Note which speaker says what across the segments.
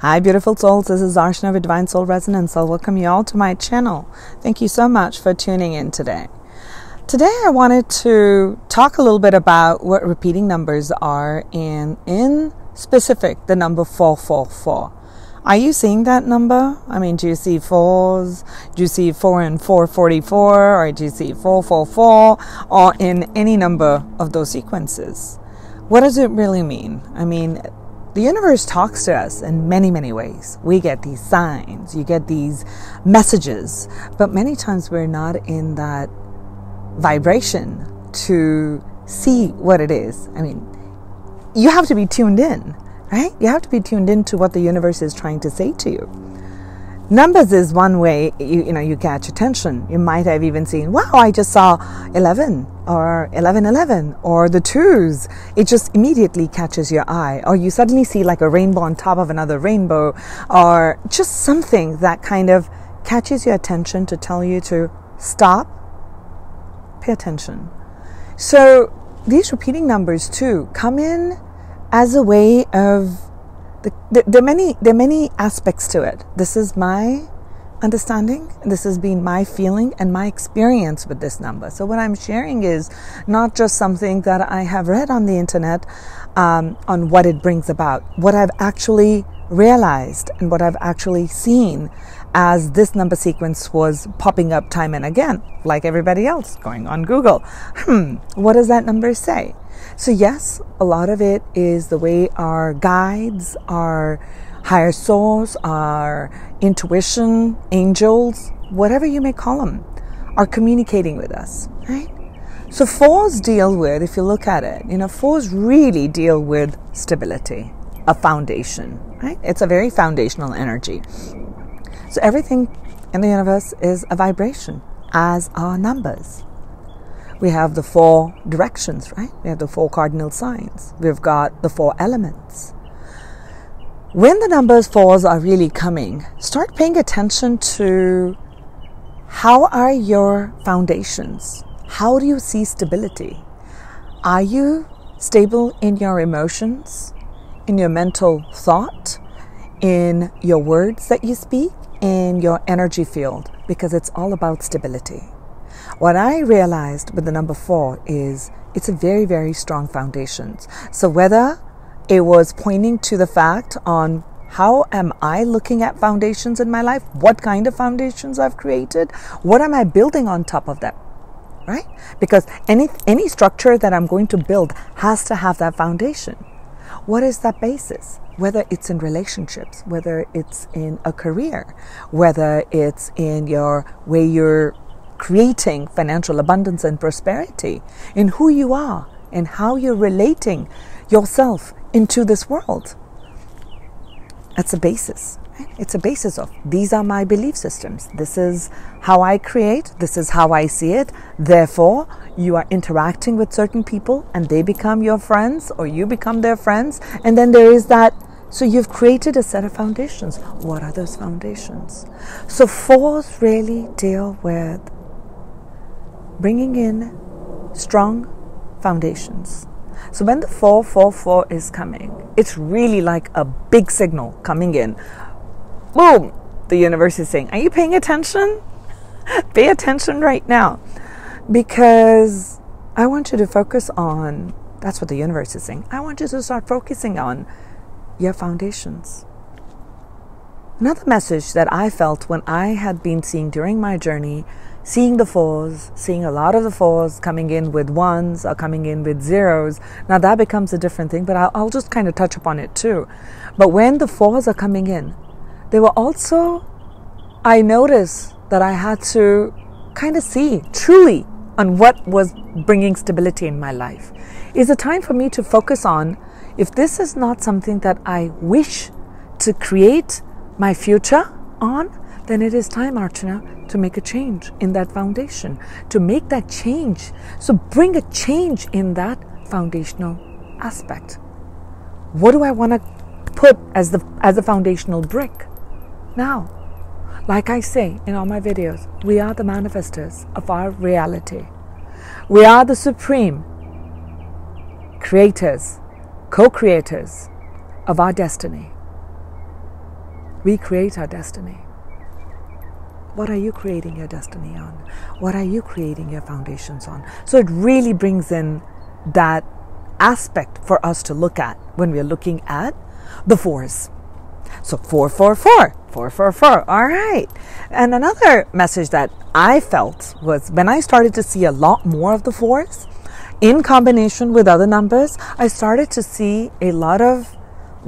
Speaker 1: Hi beautiful souls, this is Arshna of Divine Soul Resonance. I'll welcome you all to my channel. Thank you so much for tuning in today. Today I wanted to talk a little bit about what repeating numbers are, and in specific the number 444. Are you seeing that number? I mean, do you see fours? Do you see 4 and 444? Or do you see 444? Or in any number of those sequences? What does it really mean? I mean, the universe talks to us in many, many ways. We get these signs, you get these messages, but many times we're not in that vibration to see what it is. I mean, you have to be tuned in, right? You have to be tuned in to what the universe is trying to say to you. Numbers is one way you catch attention. You might have even seen, wow, I just saw 11 or 1111 or the twos. It just immediately catches your eye. Or you suddenly see like a rainbow on top of another rainbow, or just something that kind of catches your attention to tell you to stop, pay attention. So these repeating numbers too come in as a way of there are many aspects to it. This is my understanding. This has been my feeling and my experience with this number. So what I'm sharing is not just something that I have read on the internet on what it brings about. What I've actually realized and what I've actually seen as this number sequence was popping up time and again, like everybody else, going on Google. What does that number say? So yes, a lot of it is the way our guides, our higher souls, our intuition, angels, whatever you may call them, are communicating with us, right? So fours deal with, if you look at it, fours really deal with stability, a foundation, right? It's a very foundational energy. So everything in the universe is a vibration, as are numbers. We have the 4 directions, right? We have the 4 cardinal signs. We've got the 4 elements. When the numbers 4s are really coming, start paying attention to how are your foundations? How do you see stability? Are you stable in your emotions, in your mental thought, in your words that you speak, in your energy field? Because it's all about stability. What I realized with the number 4 is it's a very, very strong foundation. So whether it was pointing to the fact on how am I looking at foundations in my life, what kind of foundations I've created, what am I building on top of that, right? Because any structure that I'm going to build has to have that foundation. What is that basis? Whether it's in relationships, whether it's in a career, whether it's in your way you're creating financial abundance and prosperity, in who you are and how you're relating yourself into this world. That's a basis. Right? It's a basis of, these are my belief systems. This is how I create. This is how I see it. Therefore, you are interacting with certain people and they become your friends or you become their friends. And then there is that. So you've created a set of foundations. What are those foundations? So 4s really deal with bringing in strong foundations. So when the 444 is coming, it's really like a big signal coming in. Boom! The universe is saying, are you paying attention? Pay attention right now. Because I want you to focus on, that's what the universe is saying, I want you to start focusing on your foundations. Another message that I felt when I had been seeing during my journey, seeing the 4s, seeing a lot of the 4s coming in with 1s or coming in with 0s. Now that becomes a different thing, but I'll just kind of touch upon it too. But when the 4s are coming in, they were also, I noticed that I had to kind of see truly on what was bringing stability in my life. Is it time for me to focus on, if this is not something that I wish to create my future on, then it is time, Archana, to make a change in that foundation, to make that change. So bring a change in that foundational aspect. What do I want to put as a foundational brick? Now, like I say in all my videos, we are the manifestors of our reality. We are the supreme creators, co-creators of our destiny. We create our destiny. What are you creating your destiny on? What are you creating your foundations on? So it really brings in that aspect for us to look at when we're looking at the fours. So 444, 444, all right. And another message that I felt was when I started to see a lot more of the fours in combination with other numbers, I started to see a lot of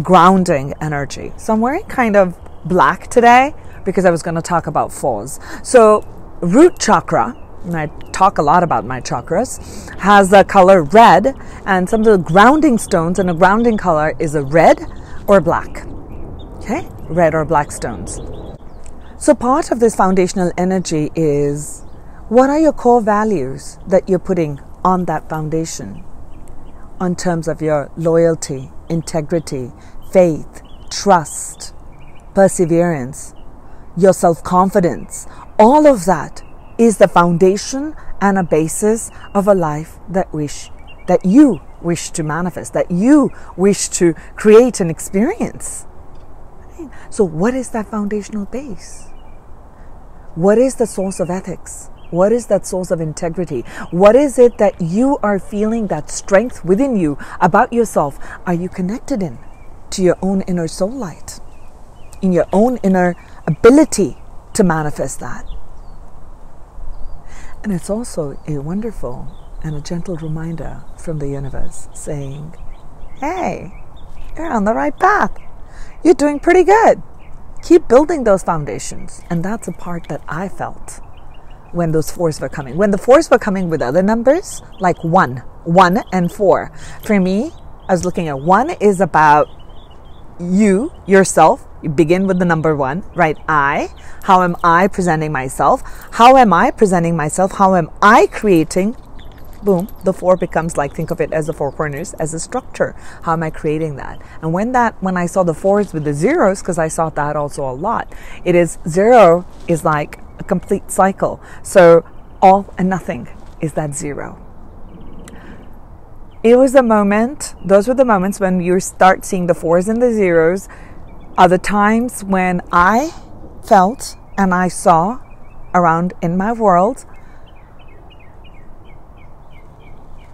Speaker 1: grounding energy. So I'm wearing kind of black today because I was going to talk about fours. So root chakra, and I talk a lot about my chakras, has the color red, and some of the grounding stones, and a grounding color is a red or black. Okay, red or black stones. So part of this foundational energy is, what are your core values that you're putting on that foundation in terms of your loyalty, integrity, faith, trust, perseverance, your self-confidence? All of that is the foundation and a basis of a life that you wish to manifest, that you wish to create and experience. So what is that foundational base? What is the source of ethics? What is that source of integrity? What is it that you are feeling that strength within you about yourself? Are you connected in to your own inner soul light, in your own inner ability to manifest that? And it's also a wonderful and a gentle reminder from the universe saying, hey, you're on the right path. You're doing pretty good. Keep building those foundations. And that's a part that I felt when those fours were coming. When the fours were coming with other numbers, like 1 and 4. For me, I was looking at 1 is about you, yourself. You begin with the number 1, right? I. How am I presenting myself? How am I presenting myself? How am I creating? Boom, the 4 becomes like, think of it as the 4 corners, as a structure. How am I creating that? And when I saw the 4s with the zeros, because I saw that also a lot, 0 is like a complete cycle. So all and nothing is that 0. It was the moment, those were the moments when you start seeing the 4s and the zeros, are the times when I felt and I saw around in my world,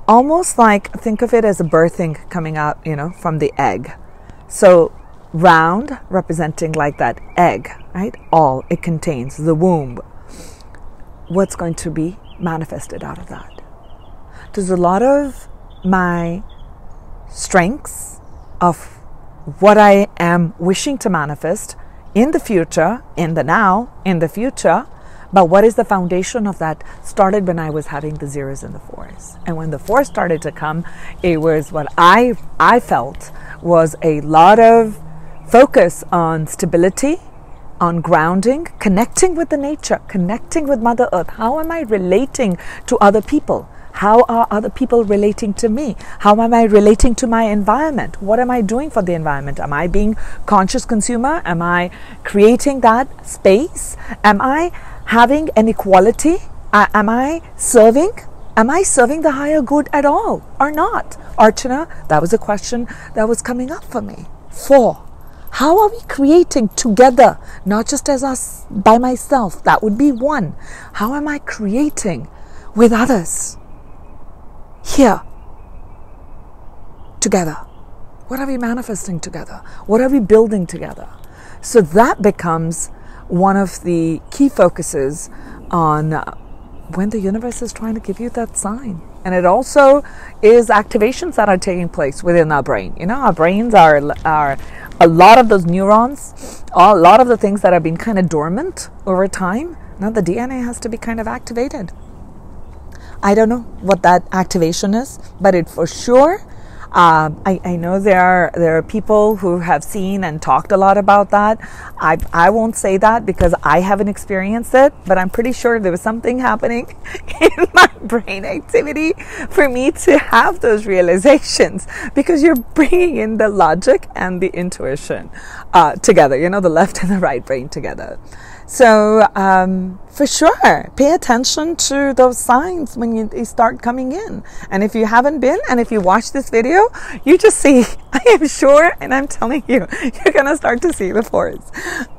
Speaker 1: almost like, think of it as a birthing coming out, from the egg. So round representing like that egg, right? All it contains, the womb. What's going to be manifested out of that? There's a lot of my strengths of what I am wishing to manifest in the future, in the now, in the future. But what is the foundation of that started when I was having the 0s and the 4s. And when the 4s started to come, it was what I felt was a lot of focus on stability, on grounding, connecting with the nature, connecting with Mother Earth. How am I relating to other people? How are other people relating to me? How am I relating to my environment? What am I doing for the environment? Am I being conscious consumer? Am I creating that space? Am I having an equality? Am I serving? Am I serving the higher good at all or not? Archana, that was a question that was coming up for me. 4. How are we creating together? Not just as us by myself. That would be 1. How am I creating with others? Here. Together. What are we manifesting together? What are we building together? So that becomes one of the key focuses on when the universe is trying to give you that sign. And it also is activations that are taking place within our brain. Our brains are a lot of those neurons, a lot of the things that have been kind of dormant over time. Now the DNA has to be kind of activated. I don't know what that activation is, but it for sure, I know there are people who have seen and talked a lot about that. I won't say that because I haven't experienced it, but I'm pretty sure there was something happening in my brain activity for me to have those realizations, because you're bringing in the logic and the intuition together, the left and the right brain together. So for sure, pay attention to those signs when they start coming in. And if you haven't been, and if you watch this video, you just see, I am sure, and I'm telling you, you're going to start to see the 4s.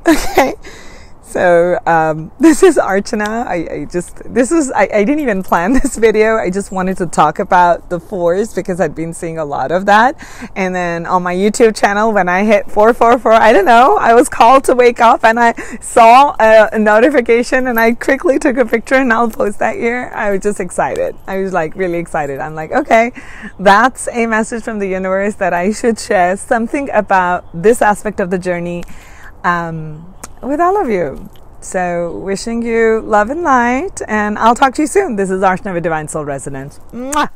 Speaker 1: Okay. So this is Archana. I didn't even plan this video. I just wanted to talk about the 4s because I'd been seeing a lot of that. And then on my YouTube channel, when I hit 444, I don't know, I was called to wake up and I saw a notification and I quickly took a picture and I'll post that here. I was just excited. I was like really excited. I'm like, okay, that's a message from the universe that I should share something about this aspect of the journey with all of you. So wishing you love and light, and I'll talk to you soon. This is Archana with Divine Soul Resonance. Mwah!